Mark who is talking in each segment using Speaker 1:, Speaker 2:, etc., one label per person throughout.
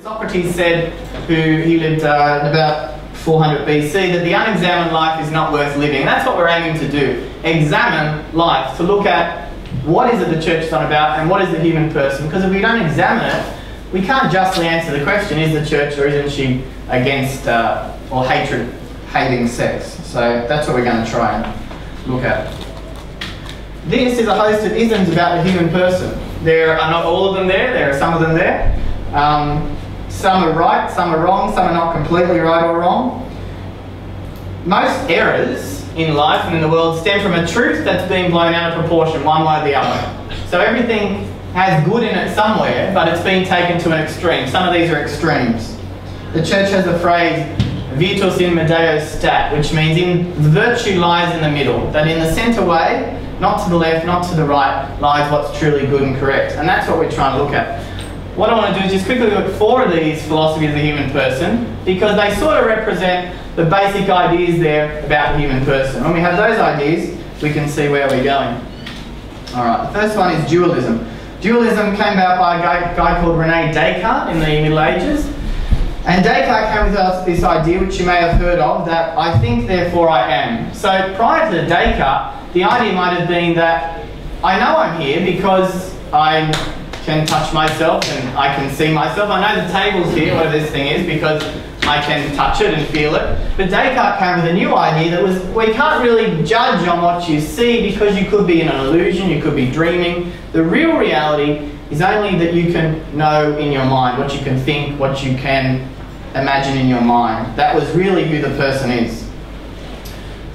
Speaker 1: Socrates said, he lived about 400 BC, that the unexamined life is not worth living. And that's what we're aiming to do. Examine life, to look at what is it the church is on about and what is the human person. Because if we don't examine it, we can't justly answer the question, is the church or isn't she against or hating sex? So that's what we're going to try and look at. This is a host of isms about the human person. There are not all of them there, there are some of them there. Some are right, some are wrong, some are not completely right or wrong. Most errors in life and in the world stem from a truth that's being blown out of proportion one way or the other. So everything has good in it somewhere, but it's been taken to an extreme. Some of these are extremes. The church has a phrase, virtus in medio stat, which means the virtue lies in the middle, that in the centre way, not to the left, not to the right, lies what's truly good and correct. And that's what we're trying to look at. What I want to do is just quickly look at 4 of these philosophies of the human person, because they sort of represent the basic ideas there about the human person. When we have those ideas, we can see where we're going. Alright, the first one is dualism. Dualism came about by a guy called René Descartes in the Middle Ages. And Descartes came with this idea, which you may have heard of, that I think, therefore I am. So prior to Descartes, the idea might have been that I know I'm here because I can touch myself and I can see myself. I know the table's here, whatever this thing is, because I can touch it and feel it. But Descartes came with a new idea that was, we can't really judge on what you see because you could be in an illusion, you could be dreaming. The real reality is only that you can know in your mind, what you can think, what you can imagine in your mind. That was really who the person is.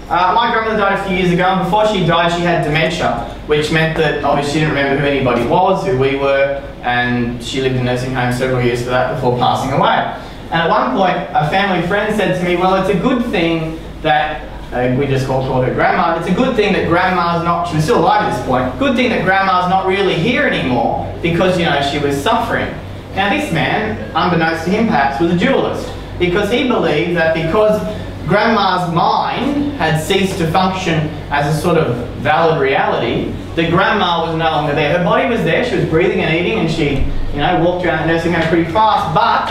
Speaker 1: My grandmother died a few years ago, and before she died she had dementia, which meant that obviously she didn't remember who anybody was, who we were, and she lived in a nursing home several years for that before passing away. And at one point a family friend said to me, well, it's a good thing that, we just called her grandma, it's a good thing that grandma's not, she was still alive at this point, good thing that grandma's not really here anymore because, you know, she was suffering. Now this man, unbeknownst to him perhaps, was a dualist, because he believed that because grandma's mind had ceased to function as a sort of valid reality, that grandma was no longer there. Her body was there, she was breathing and eating, and she, you know, walked around the nursing home pretty fast, but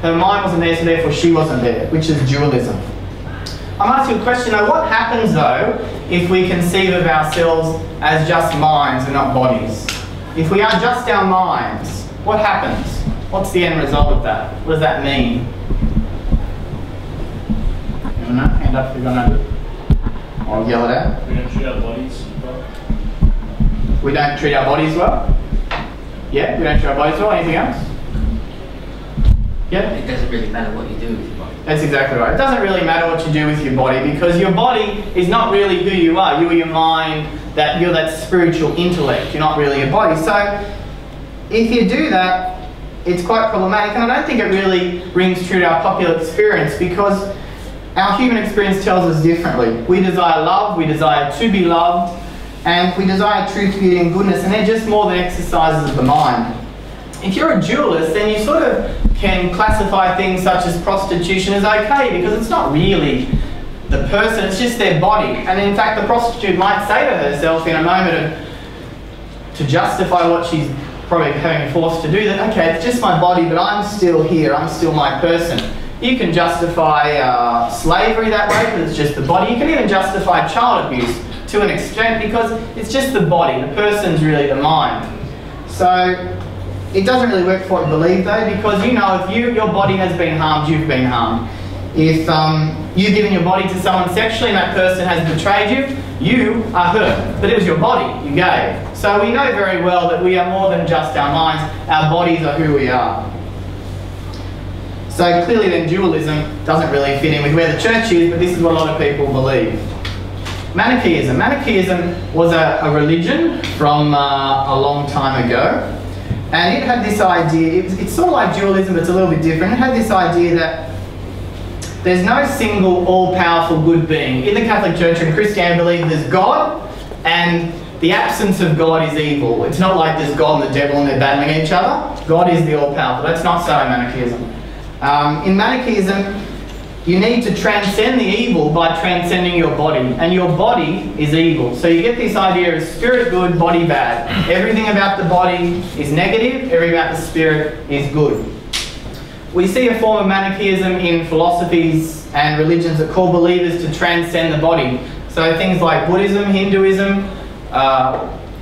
Speaker 1: her mind wasn't there, so therefore she wasn't there, which is dualism. I'm asking a question though, what happens though if we conceive of ourselves as just minds and not bodies? If we are just our minds, what happens? What's the end result of that? What does that mean? Anyone know? Hand up if you're going to do it. I'll yell it out.
Speaker 2: We don't treat our bodies well.
Speaker 1: We don't treat our bodies well? Yeah, we don't treat our bodies well. Anything else? Yeah?
Speaker 3: It doesn't really matter what you do with your body.
Speaker 1: That's exactly right. It doesn't really matter what you do with your body, because your body is not really who you are. You are your mind, you're that spiritual intellect. You're not really your body. So if you do that, it's quite problematic, and I don't think it really rings true to our popular experience, because our human experience tells us differently. We desire love, we desire to be loved, and we desire truth, beauty and goodness, and they're just more than exercises of the mind. If you're a dualist, then you sort of can classify things such as prostitution as okay, because it's not really the person, it's just their body. And in fact, the prostitute might say to herself in a moment to justify what she's probably having forced to do, that okay, it's just my body, but I'm still here, I'm still my person. You can justify slavery that way, because it's just the body. You can even justify child abuse to an extent, because it's just the body, the person's really the mind. So it doesn't really work for what you believe though, because you know if your body has been harmed, you've been harmed. If you've given your body to someone sexually and that person has betrayed you, you are hurt. But it was your body you gave. So we know very well that we are more than just our minds. Our bodies are who we are. So clearly then dualism doesn't really fit in with where the church is, but this is what a lot of people believe. Manichaeism. Manichaeism was a religion from a long time ago. And it had this idea, it's sort of like dualism, but it's a little bit different. It had this idea that there's no single all-powerful good being. In the Catholic Church and Christianity believe there's God, and the absence of God is evil. It's not like there's God and the devil and they're battling each other. God is the all-powerful. That's not so in Manichaeism. In Manichaeism, you need to transcend the evil by transcending your body, and your body is evil. So you get this idea of spirit good, body bad. Everything about the body is negative, everything about the spirit is good. We see a form of manichaeism in philosophies and religions that call believers to transcend the body. So things like Buddhism, Hinduism,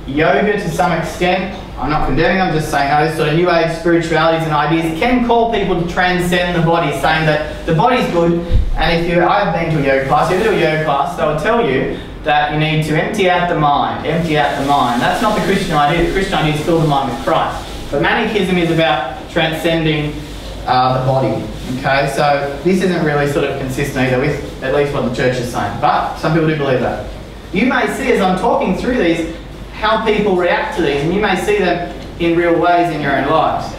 Speaker 1: yoga to some extent. I'm not condemning, I'm just saying those sort of new age spiritualities and ideas can call people to transcend the body, saying that the body's good, and I've been to a yoga class, if you do a yoga class, they'll tell you that you need to empty out the mind, empty out the mind. That's not the Christian idea. The Christian idea is fill the mind with Christ. But Manichaeism is about transcending the body. Okay, so this isn't really sort of consistent either with at least what the church is saying, but some people do believe that. You may see as I'm talking through these how people react to these, and you may see them in real ways in your own lives.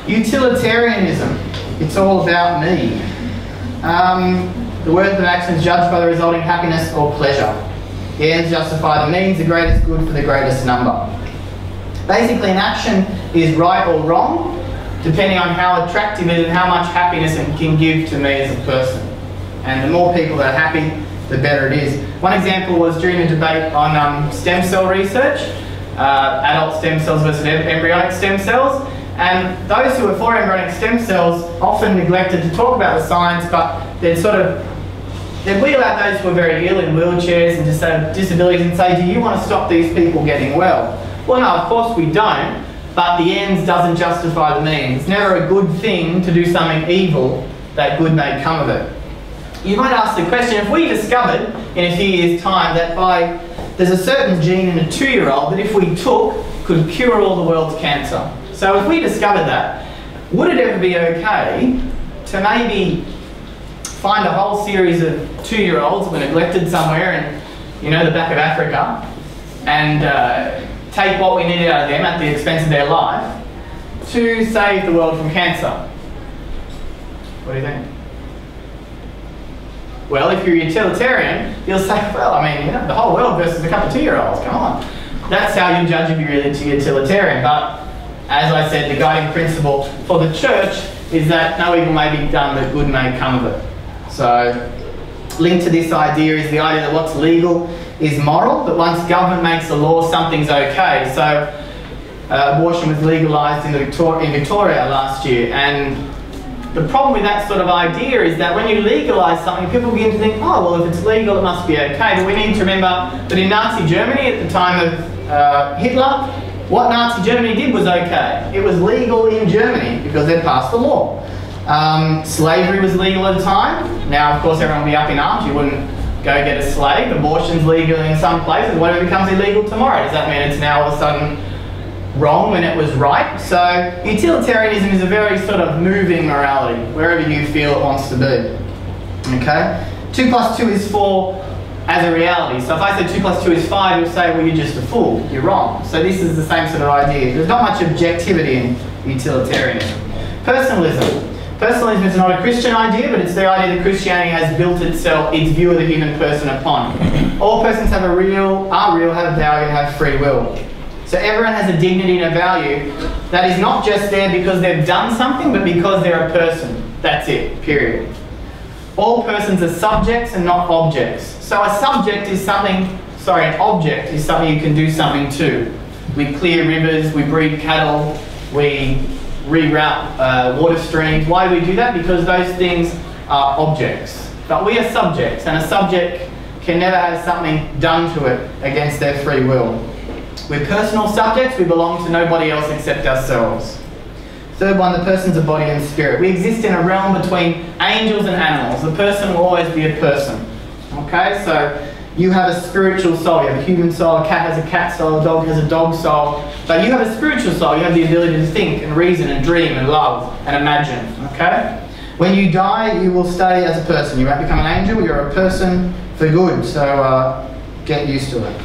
Speaker 1: Utilitarianism, it's all about me. The words and actions judged by the resulting happiness or pleasure. The ends justify the means, the greatest good for the greatest number. Basically, an action is right or wrong, depending on how attractive it is and how much happiness it can give to me as a person. And the more people that are happy, the better it is. One example was during a debate on stem cell research, adult stem cells versus embryonic stem cells. And those who were for embryonic stem cells often neglected to talk about the science, but they'd wheel out those who are very ill in wheelchairs and disabilities and say, do you want to stop these people getting well? Well, no, of course we don't, but the ends doesn't justify the means. It's never a good thing to do something evil that good may come of it. You might ask the question, if we discovered in a few years' time that there's a certain gene in a 2-year-old that if we took could cure all the world's cancer. So if we discovered that, would it ever be okay to maybe find a whole series of 2-year-olds who were neglected somewhere in, the back of Africa and take what we needed out of them at the expense of their life to save the world from cancer? What do you think? Well, if you're a utilitarian, you'll say, well, I mean, the whole world versus a couple of 2-year-olds, come on. That's how you judge if you're really utilitarian. But as I said, the guiding principle for the church is that no evil may be done, but good may come of it. So, linked to this idea is the idea that what's legal is moral, but once government makes a law, something's okay. So, abortion was legalised in Victoria last year, and the problem with that sort of idea is that when you legalise something, people begin to think, oh, well, if it's legal, it must be okay. But we need to remember that in Nazi Germany, at the time of Hitler, what Nazi Germany did was okay. It was legal in Germany because they'd passed the law. Slavery was legal at the time. Now, of course, everyone would be up in arms. You wouldn't go get a slave. Abortion's legal in some places. What if it becomes illegal tomorrow? Does that mean it's now all of a sudden wrong when it was right? So utilitarianism is a very sort of moving morality, wherever you feel it wants to be. Okay? 2 plus 2 is 4 as a reality. So if I say 2 plus 2 is 5, you'll say, well, you're just a fool. You're wrong. So this is the same sort of idea. There's not much objectivity in utilitarianism. Personalism. Personalism is not a Christian idea, but it's the idea that Christianity has built its view of the human person upon. All persons are real, have a value, and have free will. So everyone has a dignity and a value that is not just there because they've done something, but because they're a person. That's it, period. All persons are subjects and not objects. So a subject is something, an object is something you can do something to. We clear rivers, we breed cattle, we reroute water streams. Why do we do that? Because those things are objects. But we are subjects, and a subject can never have something done to it against their free will. We're personal subjects, we belong to nobody else except ourselves. Third one, the person's a body and spirit. We exist in a realm between angels and animals. The person will always be a person. Okay, so you have a spiritual soul, you have a human soul, a cat has a cat soul, a dog has a dog soul. But you have a spiritual soul, you have the ability to think and reason and dream and love and imagine. Okay? When you die, you will stay as a person. You won't become an angel, you're a person for good. So get used to it.